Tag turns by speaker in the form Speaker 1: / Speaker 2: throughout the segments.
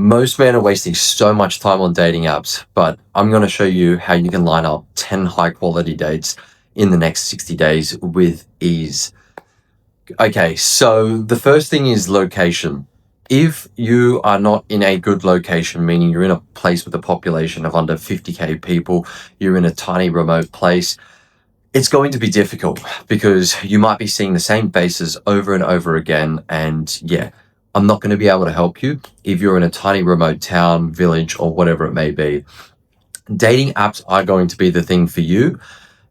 Speaker 1: Most men are wasting so much time on dating apps, but I'm going to show you how you can line up 10 high quality dates in the next 60 days with ease. Okay, so the first thing is location. If you are not in a good location, meaning you're in a place with a population of under 50k people, you're in a tiny remote place, it's going to be difficult because you might be seeing the same faces over and over again. And yeah, I'm not going to be able to help you if you're in a tiny remote town, village, or whatever it may be. Dating apps are going to be the thing for you.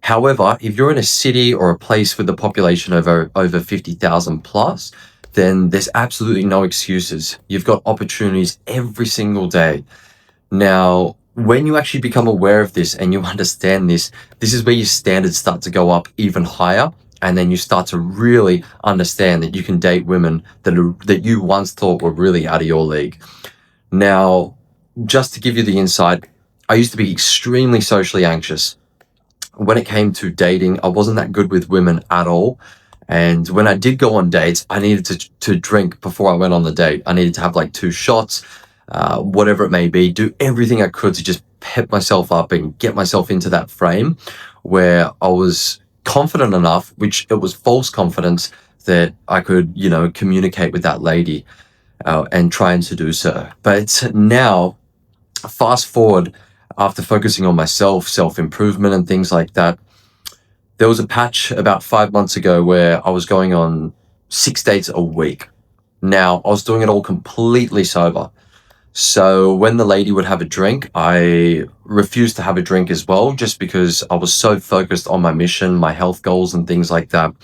Speaker 1: However, if you're in a city or a place with a population of over 50,000 plus, then there's absolutely no excuses. You've got opportunities every single day. Now, when you actually become aware of this and you understand this, this is where your standards start to go up even higher. And then you start to really understand that you can date women that you once thought were really out of your league. Now, just to give you the insight, I used to be extremely socially anxious. When it came to dating, I wasn't that good with women at all. And when I did go on dates, I needed to drink before I went on the date. I needed to have like 2 shots, whatever it may be, do everything I could to just pep myself up and get myself into that frame where I was confident enough, which it was false confidence, that I could, communicate with that lady and try and seduce her. But now, fast forward, after focusing on myself, self-improvement and things like that, there was a patch about 5 months ago where I was going on 6 dates a week. Now, I was doing it all completely sober. So when the lady would have a drink, I refused to have a drink as well, just because I was so focused on my mission, my health goals and things like that.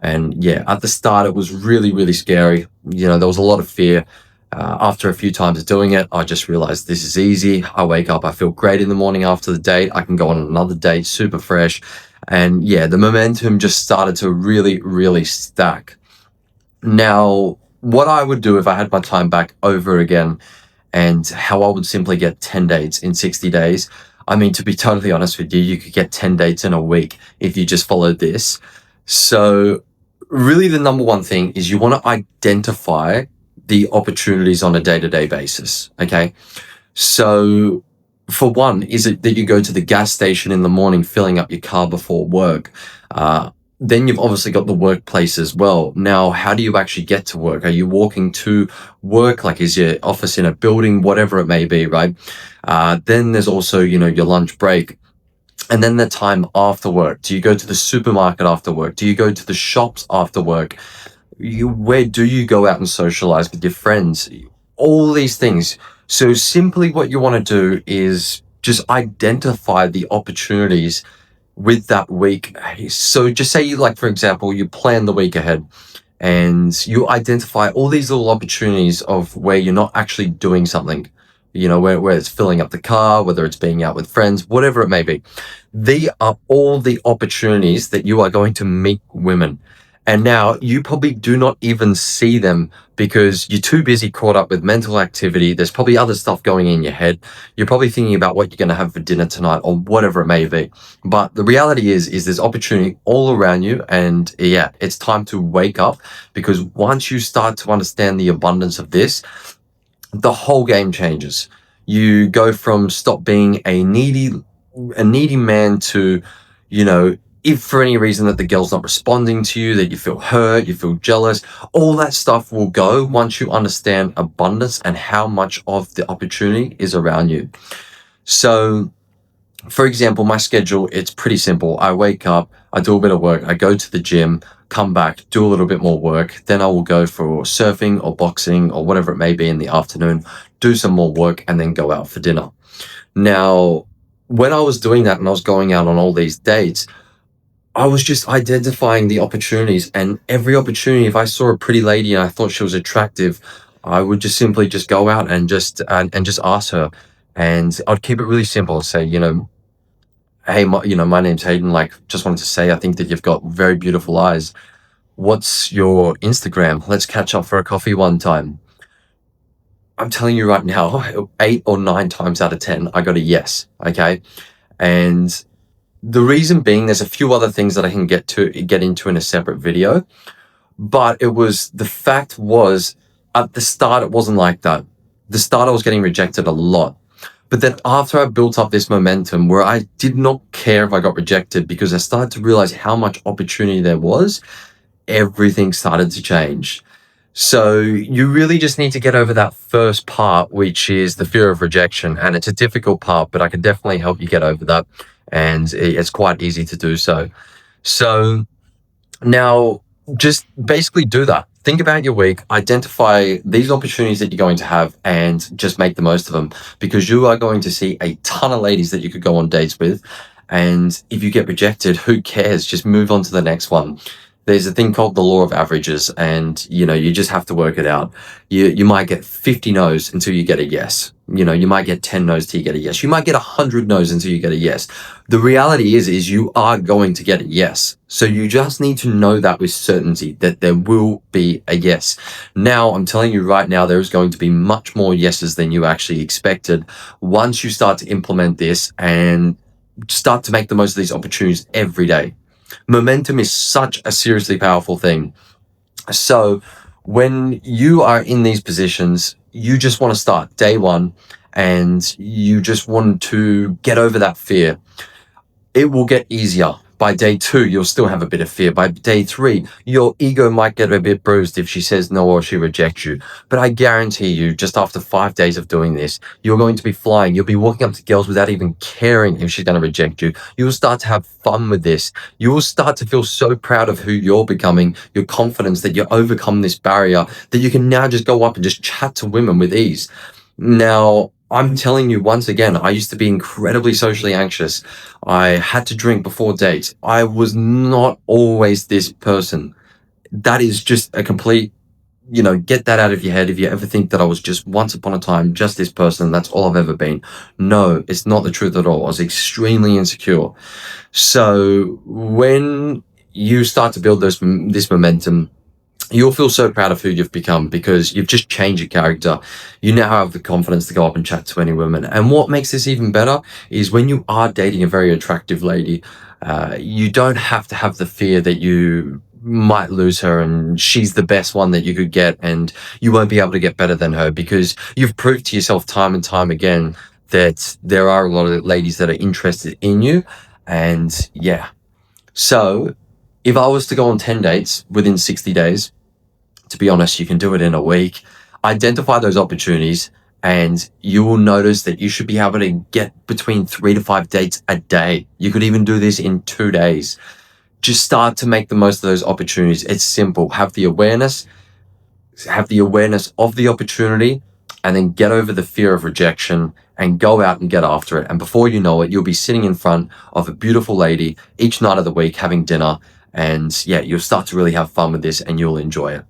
Speaker 1: And yeah, at the start, it was really, really scary. There was a lot of fear. After a few times of doing it, I just realized this is easy. I wake up, I feel great in the morning after the date. I can go on another date, super fresh. And yeah, the momentum just started to really, really stack. Now, what I would do if I had my time back over again and how I would simply get 10 dates in 60 days. I mean, to be totally honest with you, you could get 10 dates in a week if you just followed this. So really the number one thing is you want to identify the opportunities on a day-to-day basis. Okay. So for one, is it that you go to the gas station in the morning, filling up your car before work? Then you've obviously got the workplace as well. Now, how do you actually get to work? Are you walking to work? Like, is your office in a building, whatever it may be, right? Then there's also, your lunch break. And then the time after work. Do you go to the supermarket after work? Do you go to the shops after work? Where do you go out and socialize with your friends? All these things. So simply what you want to do is just identify the opportunities with that week. So just say for example, you plan the week ahead and you identify all these little opportunities of where you're not actually doing something, where it's filling up the car, whether it's being out with friends, whatever it may be. They are all the opportunities that you are going to meet women. And now you probably do not even see them because you're too busy caught up with mental activity. There's probably other stuff going in your head. You're probably thinking about what you're going to have for dinner tonight or whatever it may be. But the reality is there's opportunity all around you. And yeah, it's time to wake up, because once you start to understand the abundance of this, the whole game changes. You go from stop being a needy man to, if for any reason that the girl's not responding to you, that you feel hurt, you feel jealous, all that stuff will go once you understand abundance and how much of the opportunity is around you. So, for example, my schedule, it's pretty simple. I wake up, I do a bit of work, I go to the gym, come back, do a little bit more work. Then I will go for surfing or boxing or whatever it may be in the afternoon, do some more work, and then go out for dinner. Now, when I was doing that and I was going out on all these dates, I was just identifying the opportunities, and every opportunity, if I saw a pretty lady and I thought she was attractive, I would just simply just go out and just ask her. And I'd keep it really simple. Say, hey, my name's Hayden. Just wanted to say, I think that you've got very beautiful eyes. What's your Instagram? Let's catch up for a coffee one time. I'm telling you right now, 8 or 9 times out of 10, I got a yes. Okay. And the reason being, there's a few other things that I can get into in a separate video, but the fact was at the start, it wasn't like that. the start I was getting rejected a lot. But then after I built up this momentum where I did not care if I got rejected because I started to realize how much opportunity there was, everything started to change. So you really just need to get over that first part, which is the fear of rejection. And it's a difficult part, but I can definitely help you get over that. And it's quite easy to do so. So now, just basically do that. Think about your week, identify these opportunities that you're going to have, and just make the most of them, because you are going to see a ton of ladies that you could go on dates with. And if you get rejected, who cares? Just move on to the next one. There's a thing called the law of averages, and you just have to work it out. You might get 50 no's until you get a yes. You might get 10 no's till you get a yes. You might get 100 no's until you get a yes. The reality is you are going to get a yes. So you just need to know that with certainty that there will be a yes. Now, I'm telling you right now, there is going to be much more yeses than you actually expected once you start to implement this and start to make the most of these opportunities every day. Momentum is such a seriously powerful thing. So when you are in these positions, you just want to start day one and you just want to get over that fear. It will get easier. By day 2, you'll still have a bit of fear. By day 3, your ego might get a bit bruised if she says no or she rejects you. But I guarantee you, just after 5 days of doing this, you're going to be flying. You'll be walking up to girls without even caring if she's going to reject you. You will start to have fun with this. You will start to feel so proud of who you're becoming, your confidence that you overcome this barrier, that you can now just go up and just chat to women with ease. Now, I'm telling you once again, I used to be incredibly socially anxious. I had to drink before dates. I was not always this person. That is just a complete, get that out of your head. If you ever think that I was just once upon a time, just this person, that's all I've ever been. No, it's not the truth at all. I was extremely insecure. So when you start to build this momentum, you'll feel so proud of who you've become because you've just changed your character. You now have the confidence to go up and chat to any woman. And what makes this even better is when you are dating a very attractive lady, you don't have to have the fear that you might lose her and she's the best one that you could get and you won't be able to get better than her, because you've proved to yourself time and time again that there are a lot of ladies that are interested in you. And yeah. So if I was to go on 10 dates within 60 days, to be honest, you can do it in a week. Identify those opportunities and you will notice that you should be able to get between 3 to 5 dates a day. You could even do this in 2 days. Just start to make the most of those opportunities. It's simple. Have the awareness of the opportunity, and then get over the fear of rejection and go out and get after it. And before you know it, you'll be sitting in front of a beautiful lady each night of the week having dinner. And yeah, you'll start to really have fun with this and you'll enjoy it.